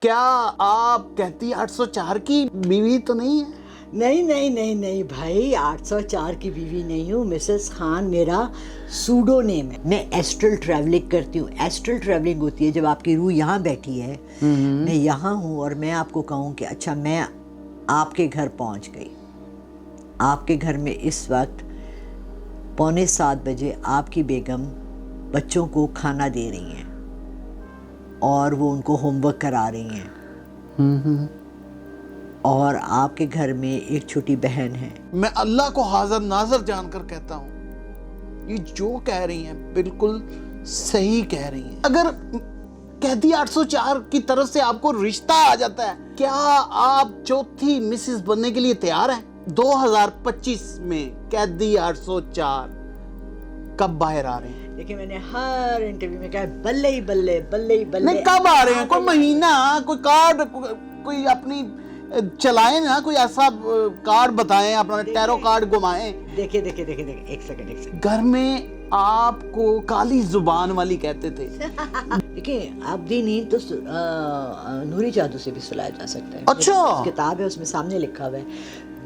کیا آپ کہتی 804 کی بیوی تو نہیں ہے؟ نہیں بھائی، 804 کی بیوی نہیں ہوں. مسز خان میرا سوڈو نیم ہے. میں ایسٹرل ٹریولنگ کرتی ہوں. ایسٹرل ٹریولنگ ہوتی ہے جب آپ کی روح یہاں بیٹھی ہے، میں یہاں ہوں اور میں آپ کو کہوں کہ اچھا میں آپ کے گھر پہنچ گئی. آپ کے گھر میں اس وقت 6:45 بجے آپ کی بیگم بچوں کو کھانا دے رہی ہیں اور وہ ان کو ہوم ورک کرا رہی ہیں، اور آپ کے گھر میں ایک چھوٹی بہن ہے. میں اللہ کو حاضر ناظر جان کر کہتا ہوں، یہ جو کہہ رہی ہیں بالکل صحیح کہہ رہی ہیں. اگر قیدی 804 کی طرف سے آپ کو رشتہ آ جاتا ہے، کیا آپ چوتھی مسز بننے کے لیے تیار ہیں؟ 2025 میں قیدی 804 کب باہر آ رہے ہیں؟ لیکن میں نے ہر انٹرویو میں کہا بلے ہی بلے نہیں، کب آ رہے ہیں؟ کوئی مہینہ، کوئی کارڈ، کوئی اپنی چلائیں نا، کوئی ایسا کارڈ بتائیں، اپنا ٹیرو کارڈ گھمائیں. دیکھیں ایک سیکنڈ. گھر میں آپ کو کالی زبان والی کہتے تھے. دیکھیں آبدی نیند تو نوری جادو سے بھی سلایا جا سکتا ہے. اچھا، کتاب ہے، اس میں سامنے لکھا ہوا ہے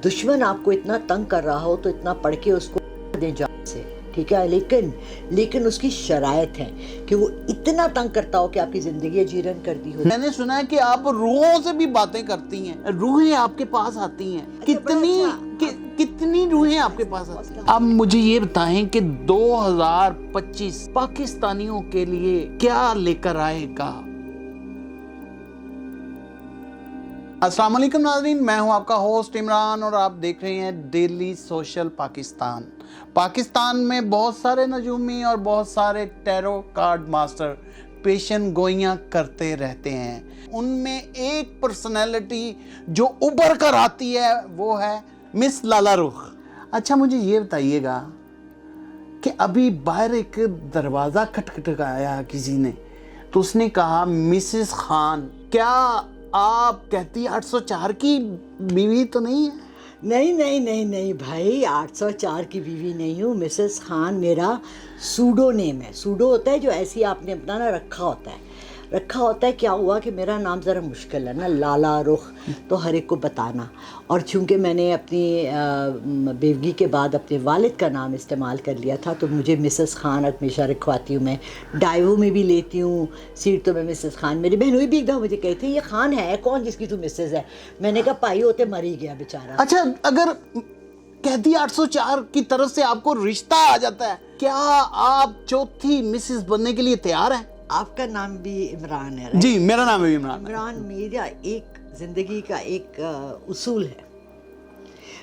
دشمن آپ کو اتنا تنگ کر رہا ہو تو اتنا پڑھ کے اس کو دیں جان سے، ٹھیک ہے، لیکن اس کی شرائط ہے کہ وہ اتنا تنگ کرتا ہو کہ آپ کی زندگی جیرن کر دی ہو. میں نے سنا ہے کہ آپ روحوں سے بھی باتیں کرتی ہیں، روحیں آپ کے پاس آتی ہیں. کتنی روحیں آپ کے پاس آتی ہیں؟ اب مجھے یہ بتائیں کہ 2025 پاکستانیوں کے لیے کیا لے کر آئے گا؟ السلام علیکم ناظرین، میں ہوں آپ کا ہوسٹ عمران اور آپ دیکھ رہے ہیں ڈیلی سوشل پاکستان. پاکستان میں بہت سارے نجومی اور بہت سارے ٹیرو کارڈ ماسٹر پیشن گوئیاں کرتے رہتے ہیں. ان میں ایک پرسنالٹی جو ابھر کر آتی ہے وہ ہے مس لالا رخ. اچھا مجھے یہ بتائیے گا کہ ابھی باہر ایک دروازہ کھٹکھٹایا کسی نے، تو اس نے کہا مسز خان کیا آپ کہتی 804 کی بیوی تو نہیں ہے؟ نہیں بھائی، 804 کی بیوی نہیں ہوں. مسز خان میرا سوڈو نیم ہے. سوڈو ہوتا ہے جو ایسی آپ نے اپنا رکھا ہوتا ہے. کیا ہوا کہ میرا نام ذرا مشکل ہے نا، لالا رخ، تو ہر ایک کو بتانا. اور چونکہ میں نے اپنی بیوگی کے بعد اپنے والد کا نام استعمال کر لیا تھا تو مجھے مسز خان ہمیشہ رکھواتی ہوں. میں ڈائیو میں بھی لیتی ہوں سیٹ تو میں مسز خان. میری بہنوئی بھی ایک دفعہ مجھے کہتی یہ خان ہے کون جس کی تو مسز ہے؟ میں نے کہا پائی ہوتے مر ہی گیا بیچارہ. اچھا اگر قیدی 804 کی طرف سے آپ کو رشتہ آ جاتا ہے، کیا آپ چوتھی مسز بننے کے لیے تیار ہیں؟ آپ کا نام بھی عمران ہے؟ جی میرا نام بھی عمران ہے. عمران میرا ایک زندگی کا ایک اصول ہے،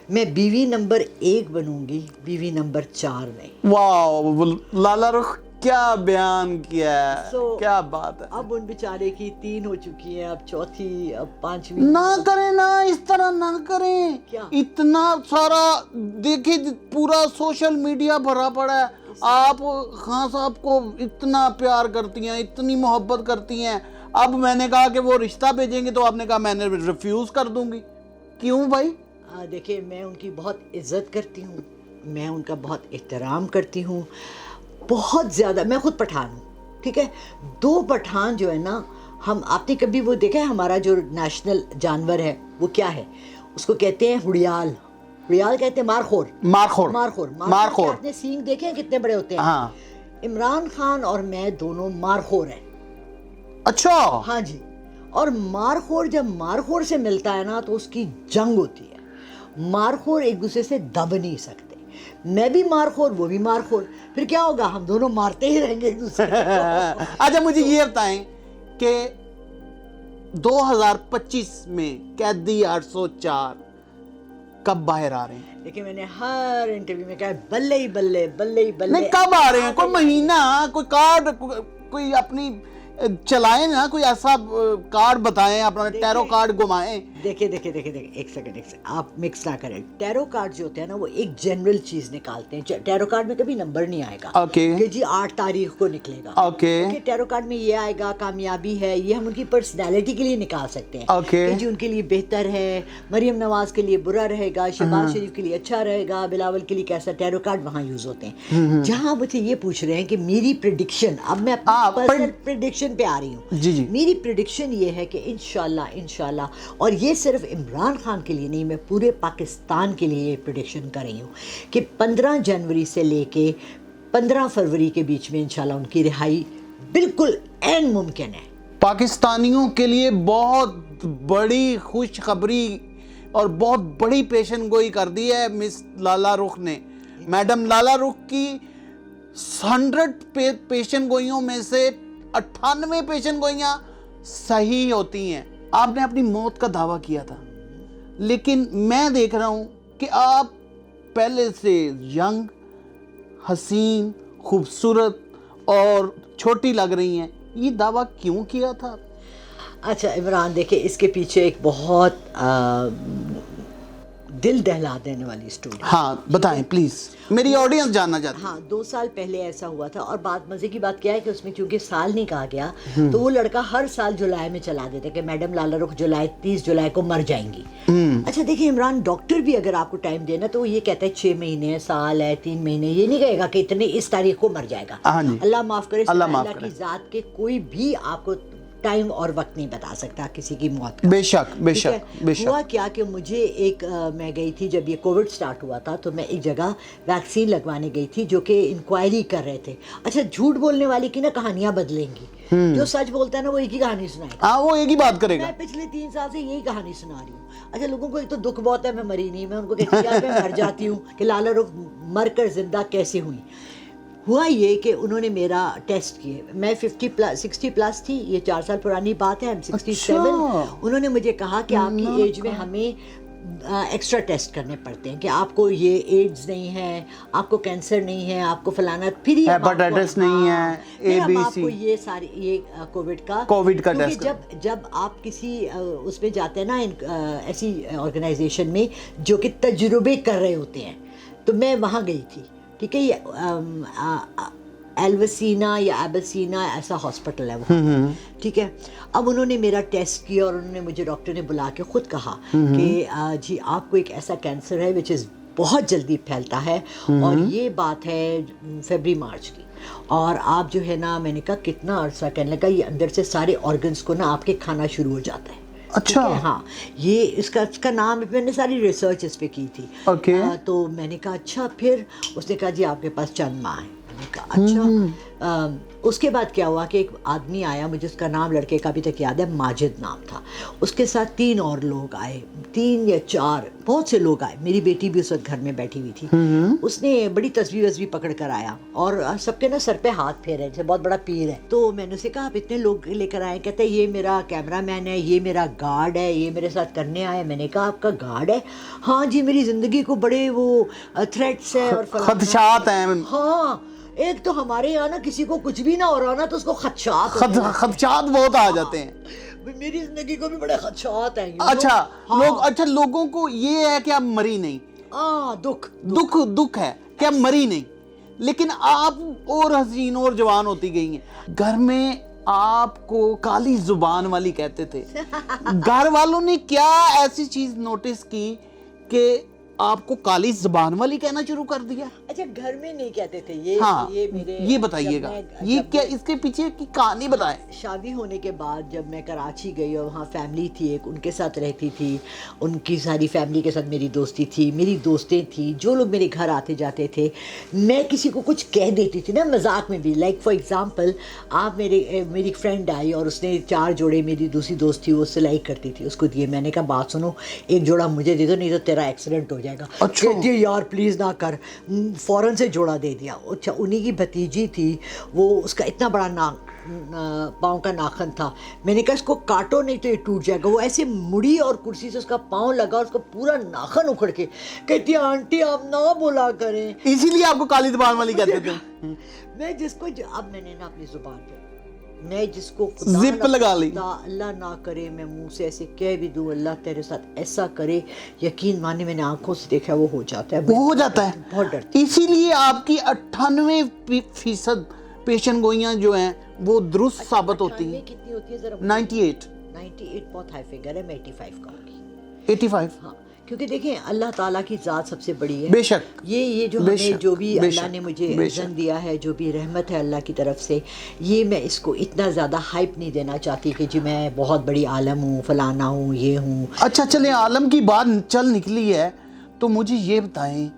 میں بیوی نمبر 1 بنوں گی، بیوی نمبر 4 نہیں. واو، لالا رخ کیا بیان کیا ہے، کیا بات ہے. اب ان بیچارے کی 3 ہو چکی ہیں، اب چوتھی، اب 5ویں. نہ کریں، نہ اس طرح نہ کریں. کیا؟ اتنا سارا دیکھیں پورا سوشل میڈیا بھرا پڑا ہے. آپ خان صاحب کو اتنا پیار کرتی ہیں، اتنی محبت کرتی ہیں. اب میں نے کہا کہ وہ رشتہ بھیجیں گے تو آپ نے کہا میں نے ریفیوز کر دوں گی. کیوں بھائی؟ دیکھیں میں ان کی بہت عزت کرتی ہوں، میں ان کا بہت احترام کرتی ہوں، بہت زیادہ. میں خود پٹھان ہوں، ٹھیک ہے. 2 پٹھان جو ہے نا، آپ نے کبھی وہ دیکھا ہے ہمارا جو نیشنل جانور ہے وہ کیا ہے؟ اس کو کہتے ہیں ہڑیال کہتے ہیں مارخور. آپ نے سینگ دیکھے ہیں کتنے بڑے ہوتے ہیں؟ ہاں. عمران خان اور میں دونوں مارخور ہیں. اچھا. ہاں جی. اور مارخور جب مارخور سے ملتا ہے نا تو اس کی جنگ ہوتی ہے. مارخور ایک دوسرے سے دب نہیں سکتے. میں بھی مارخور، وہ بھی مارخور، پھر کیا ہوگا؟ ہم دونوں مارتے ہی رہیں گے ایک دوسرے کو. اچھا مجھے یہ بتائیں کہ 2025 میں قیدی 804 کب باہر آ رہے ہیں؟ لیکن میں نے ہر انٹرویو میں کہا بلے ہی بلے. نہیں، کب آ رہے ہیں؟ کوئی مہینہ، کوئی کارڈ، کوئی اپنی چلائیں نا، کوئی ایسا کارڈ بتائیں، اپنا ٹیرو کارڈ گھمائیں. دیکھیں ایک سیکنڈ آپ مکس نہ کریں. ٹیرو کارڈ جو ہوتے ہیں نا وہ ایک جنرل چیز نکالتے ہیں. ٹیرو کارڈ میں کبھی نمبر نہیں آئے گا کہ جی 8 تاریخ کو نکلے گا. ٹیرو کارڈ میں یہ آئے گا کامیابی ہے, یہ ہم ان کی پرسنالٹی کے لیے نکال سکتے ہیں کہ جی ان کے لیے بہتر ہے, مریم نواز کے لیے برا رہے گا, شہباز شریف کے لیے اچھا رہے گا, بلاول کے لیے کیسا. ٹیرو کارڈ وہاں یوز ہوتے ہیں. جہاں مجھے یہ پوچھ رہے ہیں کہ میری پریڈکشن, اب میں اپنی پرسنل پریڈکشن پہ آ رہی ہوں. میری پریڈکشن یہ ہے کہ انشاءاللہ, اور یہ صرف عمران خان کے لیے نہیں, میں پورے پاکستان کے لیے یہ پریڈکشن کر رہی ہوں کہ 15 جنوری سے لے کے 15 فروری کے بیچ میں انشاءاللہ ان کی رہائی بالکل عین ممکن ہے. پاکستانیوں کے لیے بہت بڑی خوشخبری اور بہت بڑی پیشن گوئی کر دی ہے مس لالا رخ نے. میڈم لالا رخ کی 100 پیشن گوئیوں میں سے 98 پیشن گوئیاں صحیح ہوتی ہیں. آپ نے اپنی موت کا دعویٰ کیا تھا, لیکن میں دیکھ رہا ہوں کہ آپ پہلے سے ینگ, حسین, خوبصورت اور چھوٹی لگ رہی ہیں. یہ دعویٰ کیوں کیا تھا؟ اچھا عمران, دیکھیں اس کے پیچھے ایک بہت دل دہلا دینے والی اسٹوری. ہاں بتائیں پلیز, میری آڈینس جاننا چاہتی ہے. ہاں 2 سال پہلے ایسا ہوا تھا, اور بات مزے کی بات کیا ہے کہ اس میں چونکہ سال نہیں کہا گیا تو وہ لڑکا ہر سال جولائی میں چلا دیتا کہ میڈم لالا رخ 30 جولائی کو مر جائیں گی. اچھا دیکھیں عمران, ڈاکٹر بھی اگر آپ کو ٹائم دینا تو وہ یہ کہتا ہے 6 مہینے, سال ہے, 3 مہینے, یہ نہیں کہے گا کہ اتنے اس تاریخ کو مر جائے گا. اللہ معاف کرے, اللہ کی ذات کے کوئی بھی آپ کو ٹائم اور وقت نہیں بتا سکتا کسی کی موت کا. بے شک. ہوا کیا کہ مجھے میں گئی تھی جب یہ کووڈ سٹارٹ ہوا تھا, تو میں ایک جگہ ویکسین لگوانے گئی تھی جو کہ انکوائری کر رہے تھے. اچھا جھوٹ بولنے والی کی نا کہانیاں بدلیں گی, جو سچ بولتا ہے نا وہ ایک ہی کہانی سنائے گا. وہ ایک ہی بات کرے گا. میں پچھلے 3 سال سے یہی کہانی سنا رہی ہوں. اچھا لوگوں کو ایک تو دکھ بہت ہے, میں مری نہیں, میں ان کو کہتی ہوں میں مر جاتی ہوں کہ لالا رخ مر کر زندہ کیسے ہوئی. ہوا یہ کہ انہوں نے میرا ٹیسٹ کیے, میں 60 پلس تھی, یہ 4 سال پرانی بات ہے, 67. انہوں نے مجھے کہا کہ آپ کی ایج میں ہمیں ایکسٹرا ٹیسٹ کرنے پڑتے ہیں کہ آپ کو یہ ایڈز نہیں ہے, آپ کو کینسر نہیں ہے, آپ کو فلانا, پھر ہیپاٹائٹس نہیں ہے, ہم آپ کو یہ ساری یہ کووڈ کا ٹیسٹ. جب آپ کسی اس میں جاتے ہیں نا ایسی آرگنائزیشن میں جو کہ تجربے کر رہے ہوتے ہیں, تو میں وہاں گئی تھی. ٹھیک ہے, یہ ایلوسینا یا ایبسینا ایسا ہاسپٹل ہے وہ. ٹھیک ہے, اب انہوں نے میرا ٹیسٹ کیا اور انہوں نے مجھے, ڈاکٹر نے بلا کے خود کہا کہ جی آپ کو ایک ایسا کینسر ہے وچ از بہت جلدی پھیلتا ہے, اور یہ بات ہے فیبری مارچ کی, اور آپ جو ہے نا, میں نے کہا کتنا عرصہ, کہنے لگا یہ اندر سے سارے آرگنس کو نا آپ کے کھانا شروع ہو جاتا ہے. اچھا ہاں, یہ اس کا نام, میں نے ساری ریسرچ اس پہ کی تھی. تو میں نے کہا اچھا, پھر اس نے کہا جی آپ کے پاس چند ماہ ہیں. میں نے کہا اچھا. اس کے بعد کیا ہوا کہ ایک آدمی آیا, مجھے اس کا نام لڑکے کا ابھی تک یاد ہے, ماجد نام تھا. اس کے ساتھ 3 اور لوگ آئے, 3 یا 4 بہت سے لوگ آئے. میری بیٹی بھی اس وقت گھر میں بیٹھی ہوئی تھی. اس نے بڑی تصویر پکڑ کر آیا اور سب کے نا سر پہ ہاتھ پھیرے, جیسے بہت بڑا پیر ہے. تو میں نے اسے کہا آپ اتنے لوگ لے کر آئے؟ کہتے یہ میرا کیمرہ مین ہے, یہ میرا گارڈ ہے, یہ میرے ساتھ کرنے آئے. میں نے کہا آپ کا گارڈ ہے؟ ہاں جی, میری زندگی کو بڑے وہ تھریٹس ہیں اور خدشات ہیں. ہاں, ایک تو ہمارے یہاں نا کسی کو کچھ بھی نہ ہو رہا نا تو اس کو خدشات بہت آ جاتے ہیں. میری زندگی کو بھی بڑے خدشات ہیں. اچھا لوگوں کو یہ ہے کہ آپ مری نہیں, دکھ ہے کہ آپ مری نہیں, لیکن آپ اور حسین اور جوان ہوتی گئی ہیں. گھر میں آپ کو کالی زبان والی کہتے تھے. گھر والوں نے کیا ایسی چیز نوٹس کی کہ آپ کو کالی زبان والی کہنا شروع کر دیا؟ اچھا گھر میں نہیں کہتے تھے یہ بتائیے گا, یہ کیا اس کے پیچھے کی کہانی بتائیں. شادی ہونے کے بعد جب میں کراچی گئی اور وہاں فیملی تھی ایک, ان کے ساتھ رہتی تھی, ان کی ساری فیملی کے ساتھ میری دوستی تھی, میری دوستیں تھیں, جو لوگ میرے گھر آتے جاتے تھے, میں کسی کو کچھ کہہ دیتی تھی نا مذاق میں بھی. لائک فار ایگزامپل, آپ میری فرینڈ آئی اور اس نے 4 جوڑے, میری دوسری دوست تھی وہ سلائی کرتی تھی, اس کو دیے. میں نے کہا بات سنو, ایک جوڑا مجھے دے دو نہیں تو تیرا ایکسیڈنٹ ہو جائے گا. کہتی ہے یار پلیز نہ کر, فوراً سے جوڑا دے دیا. اچھا انہی کی بھتیجی تھی, وہ اس کا اتنا بڑا پاؤں کا ناخن تھا. میں نے کہا اس کو کاٹو نہیں تو یہ ٹوٹ جائے گا. وہ ایسے مڑی اور کرسی سے اس کا پاؤں لگا اور اس کو پورا ناخن اکھڑ کے کہتی ہے آنٹی آپ نہ بولا کریں. اسی لیے آپ کو کالی زبان والی کہتے تھے. میں جس کو اب میں نے نا اپنی زبان پہ میں جس کو خدا زپ لگا لی، اللہ نہ کرے میں منہ سے ایسے کہہ بھی دوں اللہ تیرے ساتھ ایسا کرے، یقین مانے میں نے آنکھوں سے دیکھا وہ ہو جاتا ہے، وہ ہو جاتا ہے. بہت ڈرتی. اسی لیے آپ کی 98% پیشن گوئیاں جو ہیں وہ درست ثابت ہوتی ہیں. کتنی ہوتی ہے ذرا؟ 98 بہت ہائی فگر ہے، میں 85 کہوں گی. 85. ہاں کیونکہ دیکھیں اللہ تعالیٰ کی ذات سب سے بڑی ہے. بے شک. یہ جو ہمیں جو بھی اللہ نے مجھے عزت دیا ہے، جو بھی رحمت ہے اللہ کی طرف سے، یہ میں اس کو اتنا زیادہ ہائپ نہیں دینا چاہتی کہ جی میں بہت بڑی عالم ہوں، فلانا ہوں، یہ ہوں. اچھا چلیں عالم کی بات چل نکلی ہے تو مجھے یہ بتائیں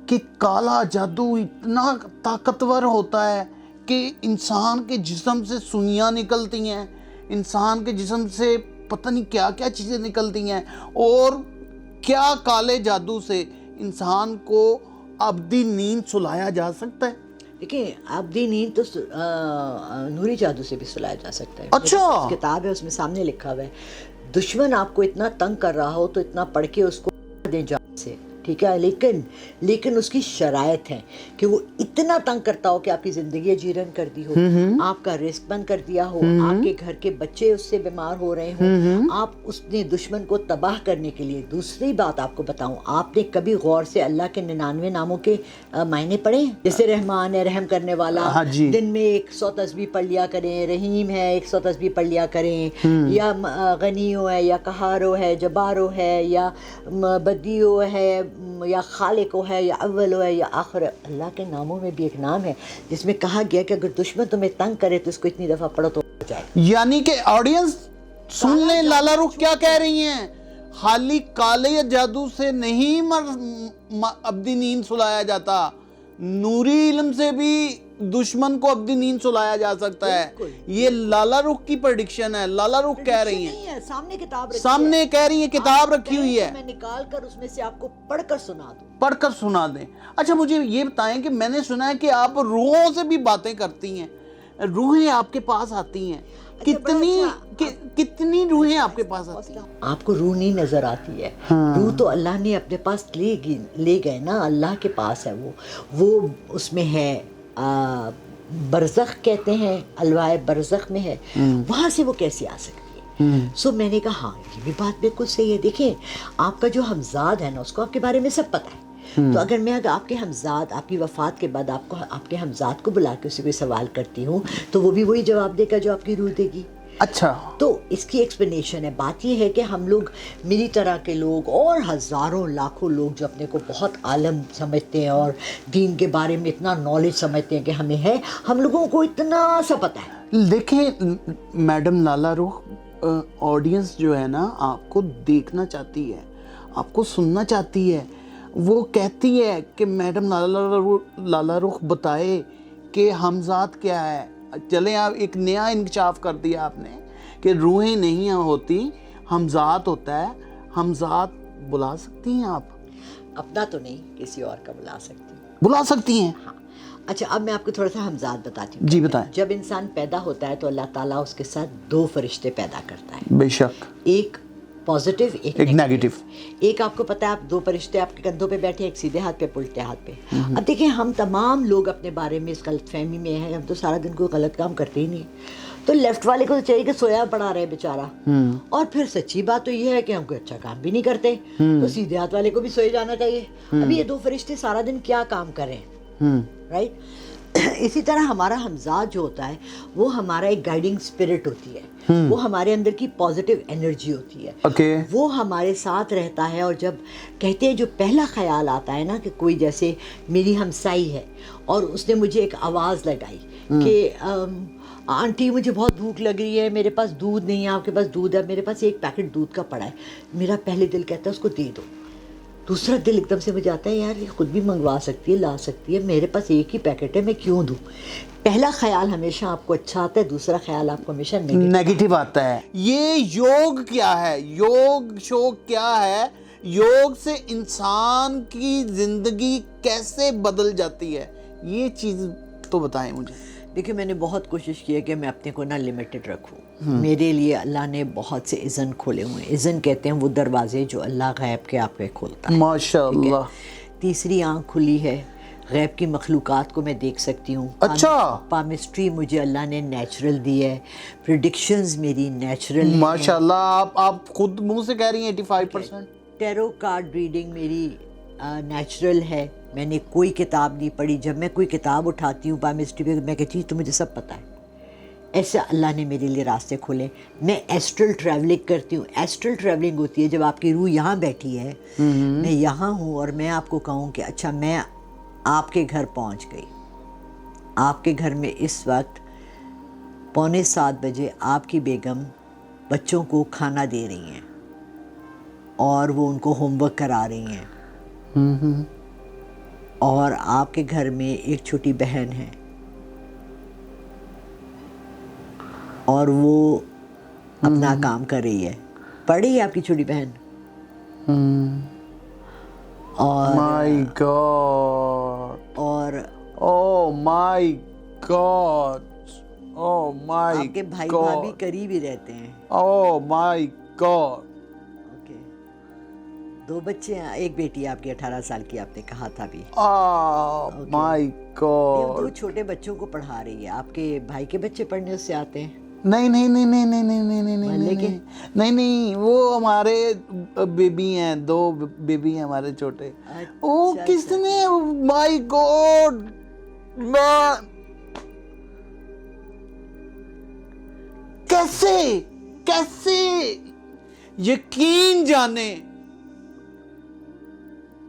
کہ کالا جادو اتنا طاقتور ہوتا ہے کہ انسان کے جسم سے سوئیاں نکلتی ہیں، انسان کے جسم سے پتہ نہیں کیا کیا چیزیں نکلتی ہیں، اور کیا کالے جادو سے انسان کو ابدی نیند سلایا جا سکتا ہے؟ دیکھیں ابدی نیند تو نوری جادو سے بھی سلایا جا سکتا ہے. اچھا کتاب ہے اس میں سامنے لکھا ہوا ہے، دشمن آپ کو اتنا تنگ کر رہا ہو تو اتنا پڑھ کے اس کو دیں جان سے، ٹھیک ہے، لیکن اس کی شرائط ہے کہ وہ اتنا تنگ کرتا ہو کہ آپ کی زندگی جیرن کر دی ہو، آپ کا رزق بند کر دیا ہو، آپ کے گھر کے بچے اس سے بیمار ہو رہے ہوں، آپ اس نے دشمن کو تباہ کرنے کے لیے. دوسری بات آپ کو بتاؤں، آپ نے کبھی غور سے اللہ کے 99 ناموں کے معنی پڑھے؟ جیسے رحمان ہے، رحم کرنے والا، دن میں 100 تسبیح پڑھ لیا کریں، رحیم ہے 100 تسبیح پڑھ لیا کریں، یا غنیو ہے، یا قہارو ہے، جبارو ہے، یا بدیو ہے، یا خالق ہے، یا اول ہے، یا آخر. اللہ کے ناموں میں بھی ایک نام ہے جس میں کہا گیا کہ اگر دشمن تمہیں تنگ کرے تو اس کو اتنی دفعہ پڑھو تو ہو جائے. یعنی کہ آڈینس سن لیں لالا رخ کیا کہہ رہی ہیں، خالی کالے جادو سے نہیں ابدی نیند سلایا جاتا، نوری علم سے بھی دشمن کو ابدی نیند سلایا جا سکتا ہے. یہ لالا رخ کی پریڈکشن ہے، لالا رخ کہہ رہی ہیں، سامنے کتاب رکھی، سامنے کہہ رہی ہیں، کتاب رکھی ہوئی ہے، میں نکال کر اس میں سے آپ کو پڑھ کر سنا دوں. پڑھ کر سنا دیں. اچھا مجھے یہ بتائیں کہ میں نے سنا ہے کہ آپ روحوں سے بھی باتیں کرتی ہیں، روحیں آپ کے پاس آتی ہیں، کتنی روحیں آپ کے پاس آتی ہیں؟ آپ کو روح نہیں نظر آتی ہے، روح تو اللہ نے اپنے پاس لے گئے نا، اللہ کے پاس ہے وہ اس میں ہے، برزخ کہتے ہیں، الوائے برزخ میں ہے، وہاں سے وہ کیسے آ سکتی ہے؟ سو میں نے کہا ہاں یہ بھی بات بالکل صحیح ہے. دیکھیں آپ کا جو ہمزاد ہے نا اس کو آپ کے بارے میں سب پتہ ہے، تو اگر میں آپ کے ہمزاد، آپ کی وفات کے بعد آپ کے ہمزاد کو بلا کے اسے کوئی سوال کرتی ہوں تو وہ بھی وہی جواب دے گا جو آپ کی روح دے گی. اچھا تو اس کی ایکسپلینیشن ہے. بات یہ ہے کہ ہم لوگ، میری طرح کے لوگ اور ہزاروں لاکھوں لوگ جو اپنے کو بہت عالم سمجھتے ہیں اور دین کے بارے میں اتنا نالج سمجھتے ہیں کہ ہمیں ہے، ہم لوگوں کو اتنا سا پتہ ہے. دیکھیں میڈم لالا رخ، آڈینس جو ہے نا آپ کو دیکھنا چاہتی ہے، آپ کو سننا چاہتی ہے، وہ کہتی ہے کہ میڈم لالا رخ بتائے کہ ہمزاد کیا ہے. چلیں آپ ایک نیا انکشاف کر دیا آپ نے کہ روحیں نہیں ہوتی، ہمزاد ہوتا ہے. ہمزاد بلا سکتی ہیں آپ؟ اپنا تو نہیں، کسی اور کا بلا سکتی ہیں. ہاں. اچھا اب میں آپ کو تھوڑا سا ہمزاد بتاتی ہوں. جی بتائیں. جب انسان پیدا ہوتا ہے تو اللہ تعالیٰ اس کے ساتھ 2 فرشتے پیدا کرتا ہے، بے شک، ایک پازیٹیو ایک نیگیٹو. ایک آپ کو پتہ ہے، آپ 2 فرشتے آپ کے کندھوں پہ بیٹھے، ایک سیدھے ہاتھ پہ الٹے ہاتھ پہ. اب دیکھیں ہم تمام لوگ اپنے بارے میں اس غلط فہمی میں ہیں، ہم تو سارا دن کوئی غلط کام کرتے ہی نہیں. تو لیفٹ والے کو تو چاہیے کہ سویا پڑا رہے بیچارہ، اور پھر سچی بات تو یہ ہے کہ ہم کوئی اچھا کام بھی نہیں کرتے، تو سیدھے ہاتھ والے کو بھی سوئے جانا چاہیے. ابھی یہ 2 فرشتے سارا دن کیا کام کریں، رائٹ. اسی طرح ہمارا ہمزاد جو ہوتا ہے وہ ہمارا ایک گائیڈنگ اسپرٹ ہوتی ہے، وہ ہمارے اندر کی پازیٹیو انرجی ہوتی ہے، وہ ہمارے ساتھ رہتا ہے. اور جب کہتے ہیں جو پہلا خیال آتا ہے نا کہ کوئی جیسے میری ہمسائی ہے اور اس نے مجھے ایک آواز لگائی کہ آنٹی مجھے بہت بھوک لگ رہی ہے، میرے پاس دودھ نہیں ہے، آپ کے پاس دودھ ہے؟ میرے پاس ایک پیکٹ دودھ کا پڑا ہے. میرا پہلے دل کہتا ہے اس کو دے دو، دوسرا دل ایک دم سے مجھے آتا ہے یار یہ خود بھی منگوا سکتی ہے، لا سکتی ہے، میرے پاس ایک ہی پیکٹ ہے، میں کیوں دوں؟ پہلا خیال ہمیشہ آپ کو اچھا آتا ہے، دوسرا خیال آپ کو ہمیشہ نیگیٹو آتا ہے. یہ یوگ کیا ہے؟ یوگ شوگ کیا ہے؟ یوگ سے انسان کی زندگی کیسے بدل جاتی ہے؟ یہ چیز تو بتائیں مجھے. دیکھیں میں نے بہت کوشش کی ہے کہ میں اپنے کو نا لمیٹڈ رکھوں. میرے لیے اللہ نے بہت سے اذن کھولے ہوئے ہیں. اذن کہتے ہیں وہ دروازے جو اللہ غیب کے آپ کے کھولتا ہے. ماشاء اللہ. تیسری آنکھ کھلی ہے غیب کی مخلوقات کو میں دیکھ سکتی ہوں. اچھا. پامسٹری مجھے اللہ نے نیچرل دی ہے, پریڈکشنز میری نیچرل ہیں. ماشاء اللہ, آپ خود منہ سے کہہ رہی ہیں 85%. ٹیرو کارڈ ریڈنگ میری نیچرل ہے, میں نے کوئی کتاب نہیں پڑھی. جب میں کوئی کتاب اٹھاتی ہوں پامسٹری پہ میں کہتی ہوں تو مجھے سب پتہ ہے. ایسے اللہ نے میرے لیے راستے کھولے. میں ایسٹرل ٹریولنگ کرتی ہوں. ایسٹرل ٹریولنگ ہوتی ہے جب آپ کی روح یہاں بیٹھی ہے, میں یہاں ہوں اور میں آپ کو کہوں کہ اچھا میں آپ کے گھر پہنچ گئی. آپ کے گھر میں اس وقت 6:45 بجے آپ کی بیگم بچوں کو کھانا دے رہی ہیں اور وہ ان کو ہوم ورک کرا رہی ہیں, اور آپ کے گھر میں ایک چھوٹی بہن ہے اور وہ اپنا کام کر رہی ہے. پڑھ رہی ہے آپ کی چھوٹی بہن, اور مائی گاڈ, اور او مائی گاڈ, او مائی آپ کے بھائی بھابھی قریب ہی رہتے ہیں. او مائی گاڈ. اوکے, 2 بچے ہیں, ایک بیٹی آپ کی 18 سال کی, آپ نے کہا تھا بھی. مائی گاڈ. 2 چھوٹے بچوں کو پڑھا رہی ہے. آپ کے بھائی کے بچے پڑھنے اس سے آتے ہیں؟ نہیں نہیں نہیں نہیں نہیں نہیں نہیں نہیں نہیں نہیں نہیں نہیں, وہ ہمارے بیبی ہیں, 2 بیبی ہیں ہمارے چھوٹے. وہ کس نے, مائی گاڈ, کیسے کیسے یقین جانے.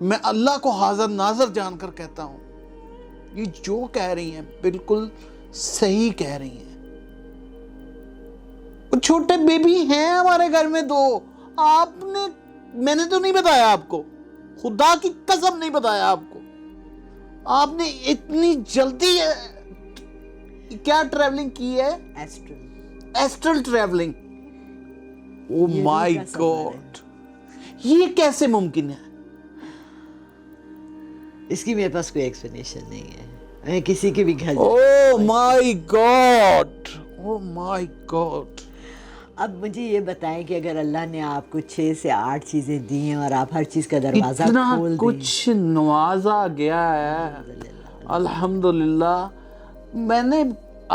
میں اللہ کو حاضر ناظر جان کر کہتا ہوں یہ جو کہہ رہی ہیں بالکل صحیح کہہ رہی ہیں. چھوٹے بیبی ہیں ہمارے گھر میں 2. آپ نے, میں نے تو نہیں بتایا آپ کو, خدا کی قسم نہیں بتایا آپ کو. آپ نے اتنی جلدی کیا ٹریولنگ کی ہے؟ Astral travelling. Oh my god, یہ کیسے ممکن ہے؟ اس کی میرے پاس کوئی ایکسپلینیشن نہیں ہے. میں کسی کے بھی گھر, او my God, O my God. اب مجھے یہ بتائیں کہ اگر اللہ نے آپ کو 6 سے 8 چیزیں دی ہیں اور آپ ہر چیز کا دروازہ اتنا کھول دیں, کچھ نوازا گیا ہے, الحمدللہ. میں نے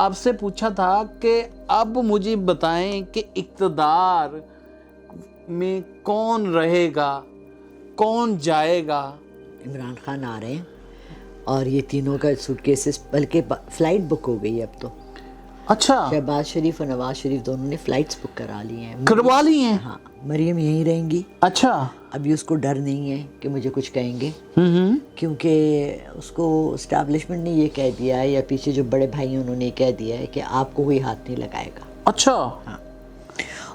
آپ سے پوچھا تھا کہ اب مجھے بتائیں کہ اقتدار میں کون رہے گا, کون جائے گا. عمران خان آ رہے ہیں اور یہ تینوں کا سوٹ کیسز, بلکہ فلائٹ بک ہو گئی اب تو. اچھا, شہباز شریف اور نواز شریف دونوں نے فلائٹس بک کروا لی ہیں. کروا لی ہیں. ہاں, مریم یہیں رہیں گی. اچھا, ابھی اس کو ڈر نہیں ہے کہ مجھے کچھ کہیں گے, کیونکہ اس کو اسٹیبلشمنٹ نے یہ کہہ دیا ہے, یا پیچھے جو بڑے بھائی ہیں انہوں نے کہہ دیا ہے کہ آپ کو کوئی ہاتھ نہیں لگائے گا. اچھا. ہاں,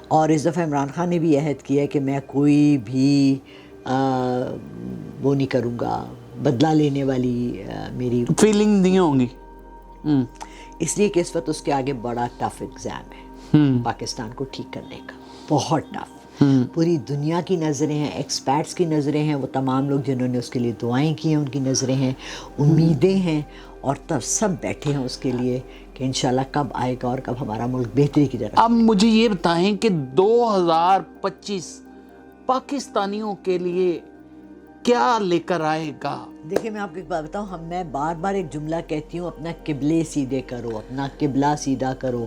اور اس دفعہ عمران خان نے بھی عہد کیا ہے کہ میں کوئی بھی وہ نہیں کروں گا, بدلہ لینے والی میری فیلنگ نہیں ہوں گی. اس لیے کہ اس وقت اس کے آگے بڑا ٹف ایگزام ہے پاکستان کو ٹھیک کرنے کا, بہت ٹف. پوری دنیا کی نظریں ہیں, ایکسپیرٹس کی نظریں ہیں, وہ تمام لوگ جنہوں نے اس کے لیے دعائیں کی ہیں ان کی نظریں ہیں, امیدیں ہیں, اور تب سب بیٹھے ہیں اس کے لیے کہ انشاءاللہ کب آئے گا اور کب ہمارا ملک بہتری کی طرف. اب مجھے یہ بتائیں کہ 2025 پاکستانیوں کے لیے کیا لے کر آئے گا؟ دیکھیں میں آپ کو ایک بات بتاؤں, میں بار بار ایک جملہ کہتی ہوں, اپنا قبلے سیدھے کرو, اپنا قبلہ سیدھا کرو.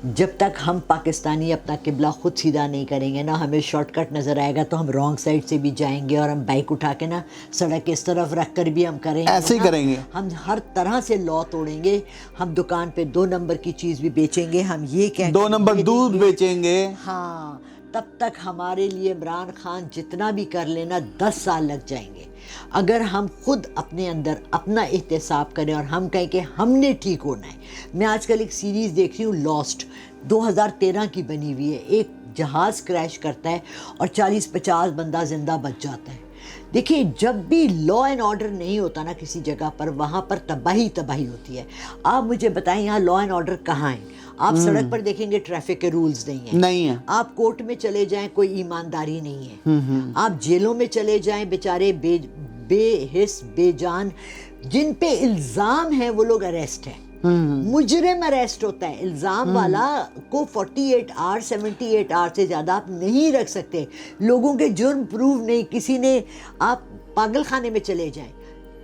جب تک ہم پاکستانی اپنا قبلہ خود سیدھا نہیں کریں گے نا, ہمیں شارٹ کٹ نظر آئے گا تو ہم رانگ سائڈ سے بھی جائیں گے, اور ہم بائک اٹھا کے نا سڑک اس طرف رکھ کر بھی ہم کریں گے, ایسے ہی کریں گے. ہم ہر طرح سے لا توڑیں گے. ہم دکان پہ 2 نمبر کی چیز بھی بیچیں گے, ہم یہ کہیں 2 نمبر دودھ بیچیں گے. ہاں, تب تک ہمارے لیے عمران خان جتنا بھی کر لینا 10 سال لگ جائیں گے. اگر ہم خود اپنے اندر اپنا احتساب کریں اور ہم کہیں کہ ہم نے ٹھیک ہونا ہے. میں آج کل ایک سیریز دیکھ رہی ہوں, لاسٹ, 2013 کی بنی ہوئی ہے. ایک جہاز کریش کرتا ہے اور 40-50 بندہ زندہ بچ جاتا ہے. دیکھیے, جب بھی لا اینڈ آرڈر نہیں ہوتا نا کسی جگہ پر, وہاں پر تباہی تباہی ہوتی ہے. آپ مجھے بتائیں یہاں لا اینڈ آرڈر کہاں ہے؟ آپ سڑک پر دیکھیں گے ٹریفک کے رولز نہیں ہیں. آپ کورٹ میں چلے جائیں, کوئی ایمانداری نہیں ہے. آپ جیلوں میں چلے جائیں, بیچارے بے حس بے جان جن پہ الزام ہے وہ لوگ اریسٹ ہیں. مجرم اریسٹ ہوتا ہے, الزام والا کو 48 آور 78 آور سے زیادہ آپ نہیں رکھ سکتے. لوگوں کے جرم پروو نہیں, کسی نے, آپ پاگل خانے میں چلے جائیں,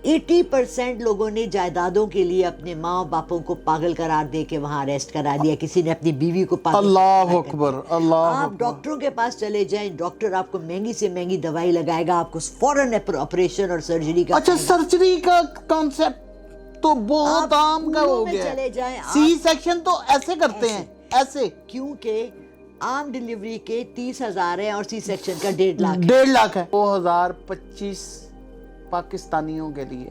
80% لوگوں نے جائیدادوں کے لیے اپنے ماں باپوں کو پاگل قرار دے کے وہاں اریسٹ کرا دیا, کسی نے اپنی بیوی کو پاگل. اللہ اکبر, اللہ آپ ڈاکٹروں کے پاس چلے جائیں, ڈاکٹر آپ کو مہنگی سے مہنگی دوائی لگائے گا, آپ کو فوراً آپریشن اور سرجری کا. اچھا, سرجری کا کانسیپٹ تو بہت عام کا ہو گیا چلے جائیں, سی سیکشن تو ایسے کرتے ہیں, ایسے, کیونکہ عام ڈیلیوری کے 30,000 ہیں اور سی سیکشن کا 1.5 لاکھ. 1.5 لاکھ ہے. 2025 پاکستانیوں کے لیے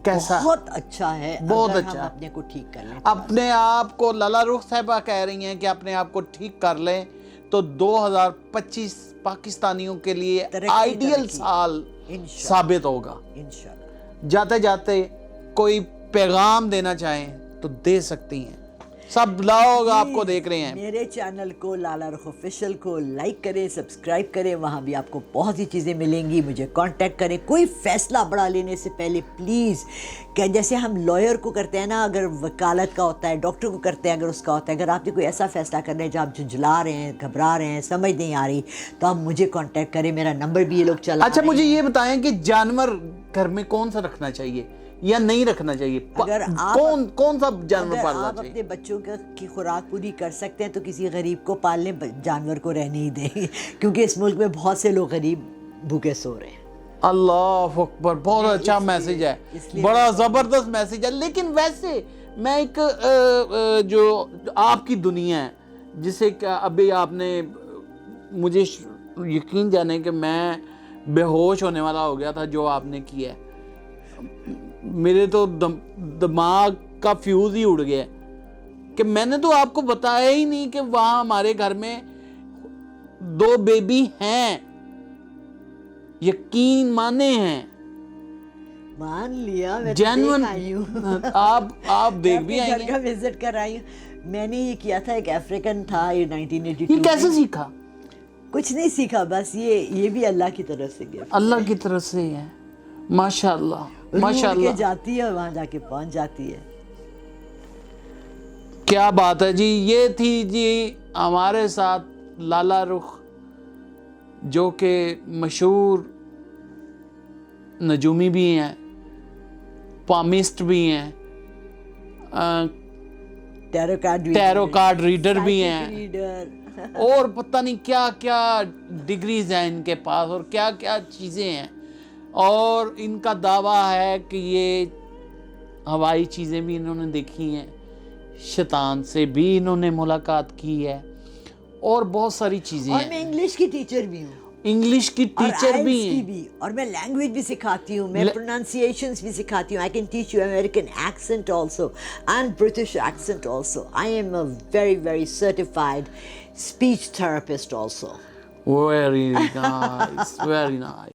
کیسا؟ بہت اچھا ہے, بہت اگر اچھا. ہم اپنے کو ٹھیک کر لیں. اپنے آپ کو لالا رخ صاحبہ کہہ رہی ہیں کہ اپنے آپ کو ٹھیک کر لیں تو 2025 پاکستانیوں کے لیے آئیڈیل سال ثابت ہوگا. انشاءاللہ. جاتے جاتے کوئی پیغام دینا چاہیں تو دے سکتی ہیں, سب لوگ آپ کو دیکھ رہے ہیں. میرے چینل کو لالا رخ آفیشیل کو لائک کریں, سبسکرائب کریں, وہاں بھی آپ کو بہت سی چیزیں ملیں گی. مجھے کانٹیکٹ کریں. کوئی فیصلہ بڑا لینے سے پہلے پلیز, کہ جیسے ہم لائر کو کرتے ہیں نا, اگر وکالت کا ہوتا ہے, ڈاکٹر کو کرتے ہیں اگر اس کا ہوتا ہے, اگر آپ نے کوئی ایسا فیصلہ کرنا ہے جہاں آپ جھنجھلا رہے ہیں, گھبرا رہے ہیں, سمجھ نہیں آ رہی, تو آپ مجھے کانٹیکٹ کریں. میرا نمبر بھی یہ لوگ چلا. اچھا, مجھے یہ بتائیں کہ جانور گھر میں کون سا رکھنا چاہیے یا نہیں رکھنا چاہیے؟ اگر کون سا جانور پالنا آپ چاہیے؟ اپنے بچوں کی خوراک پوری کر سکتے ہیں تو کسی غریب کو پال لیں, جانور کو رہنے ہی دیں, کیونکہ اس ملک میں بہت سے لوگ غریب بھوکے سو رہے ہیں. اللہ اکبر, بہت اچھا میسج ہے, بڑا زبردست میسج ہے. لیکن ویسے میں ایک جو آپ کی دنیا ہے, جسے کہ ابھی آپ نے مجھے یقین جانے کہ میں بے ہوش ہونے والا ہو گیا تھا جو آپ نے کیا ہے. میرے تو دماغ کا فیوز ہی اڑ گیا کہ میں نے تو آپ کو بتایا ہی نہیں کہ وہاں ہمارے گھر میں 2 بیبی ہیں. یقین مانے ہیں, مان لیا, میں جینون. آپ دیکھ بھی آئیں گھر کا وزٹ کر آئی ہوں. میں نے یہ کیا تھا, ایک افریقن تھا, یہ 1982. یہ کیسے سیکھا؟ کچھ نہیں سیکھا, بس یہ بھی اللہ کی طرف سے گیا. اللہ کی طرف سے ہے. ماشاءاللہ, ماشاءاللہ. جاتی ہے اور وہاں جا کے پہنچ جاتی ہے. کیا بات ہے جی. یہ تھی جی ہمارے ساتھ لالا رخ, جو کہ مشہور نجومی بھی ہیں, پامسٹ بھی ہیں, ٹیرو کارڈ ریڈر بھی ہیں, اور پتہ نہیں کیا کیا ڈگریز ہیں ان کے پاس, اور کیا کیا چیزیں ہیں. اور ان کا دعویٰ ہے کہ یہ ہوائی چیزیں بھی انہوں نے دیکھی ہیں, شیطان سے بھی انہوں نے ملاقات کی ہے, اور بہت ساری چیزیں ہیں. اور میں انگلش کی ٹیچر بھی ہوں, انگلش کی ٹیچر بھی ہیں, اور میں لینگویج بھی سکھاتی ہوں, میں پروننسیشنز بھی سکھاتی ہوں. I can teach you American accent also and British accent also. I am a very, very certified speech therapist also. Very nice, very nice.